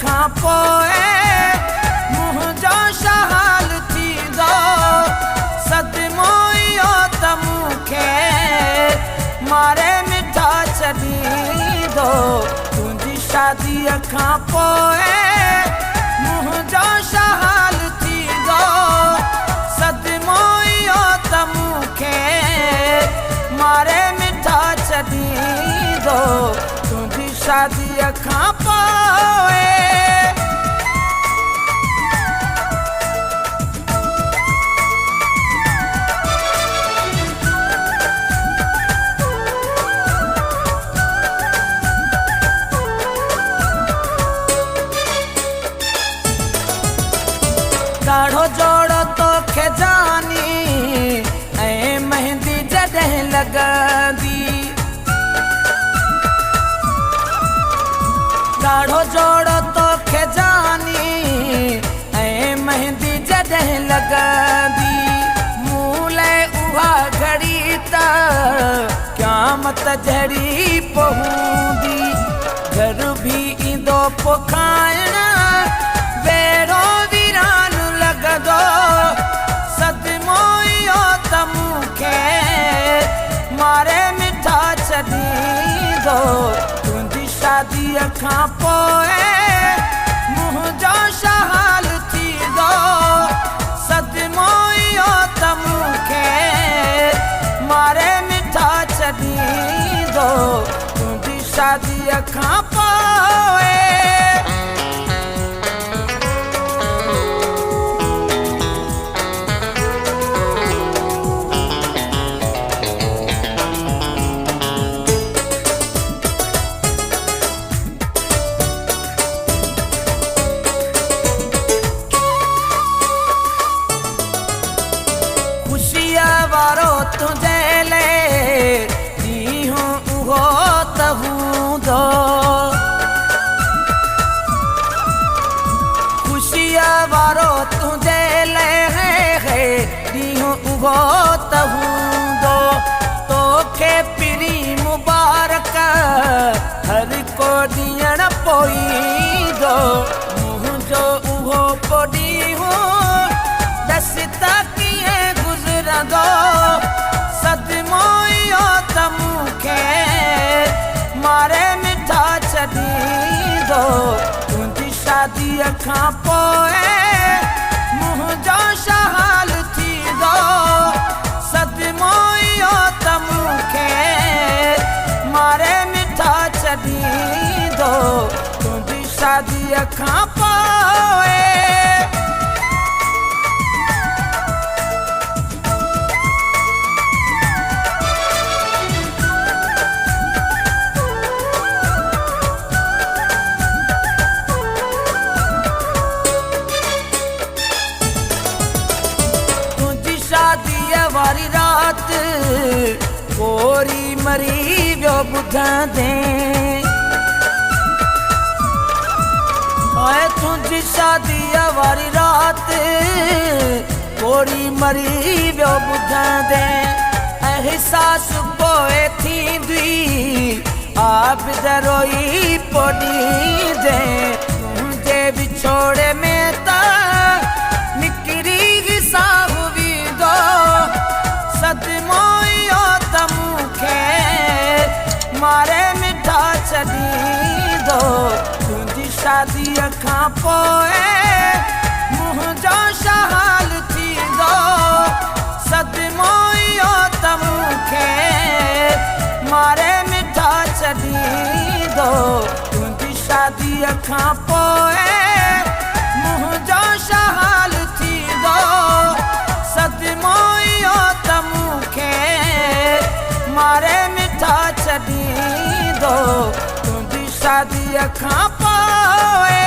खां पोइ मुंहिंजो शहाल थींदो सदमो इहो त मूंखे मारे मिठा छॾींदो तुंहिंजी शादीअ खां पोइ मुंहिंजो शहाल थींदो सदमो इहो त मूंखे मारे मिठा छॾींदो तुंहिंजी शादीअ खां पोइ ॾाढो जोड़ो तोखे जानी ऐं मेहंदी जॾहिं लॻंदी ॾाढो जोड़ो तोखे जानी ऐं मेहंदी जॾहिं लॻंदी मूं लाइ उहा घड़ी त क़यामत जहिड़ी पवंदी घर बि ईंदो पोखाइण बेड़ो वीरान लॻंदो सदमो इहो त मूंखे मारे मिठा छॾींदो तुंहिंजी शादीअ खां पोइ मुंहिंजो शहाल थींदो सदमो इहो त मूंखे मारे मिठा छॾींदो तुंहिंजी शादीअ खां पोइ वारो तुंहिंजे लाइ ॾींहुं उहो त हूंदो ख़ुशीअ वारो तुंहिंजे लाइ ॾींहुं उहो त हूंदो तोखे पिरी मुबारक हर को ॾियण पवंदो मुंहिंजो उहो पोइ ॾींहुं ॾस त कीअं गुज़रंदो सदमो इहो त मूंखे मारे मिठा छॾींदो तुंहिंजी शादीअ खां पोइ मुंहिंजो शहाल थींदो सदमो इहो त मूंखे मारे मिठा छॾींदो तुंहिंजी शादीअ खां पोइ शादीअ वारी राति कोरी मरी वियो ॿुधंदे ओए तुंहिंजी शादीअ वारी राति कोरी मरी वियो ॿुधंदे एहसास पोइ थींदी आबिद रोई पोॾींदे तुंहिंजे विछोड़े में त निकिरी साहु सदमो इहो त मूंखे मारे मिठा छॾींदो तुंहिंजी शादीअ खां पोइ मुंहिंजो शहाल थींदो सदमो इहो त मूंखे मारे मिठा छॾींदो तुंहिंजी शादीअ खां पोइ मुंहिंजो शहाल थींदो सदमो इहो त मूंखे मारे मिठा छॾींदो तुंहिंजी शादीअ खां पोइ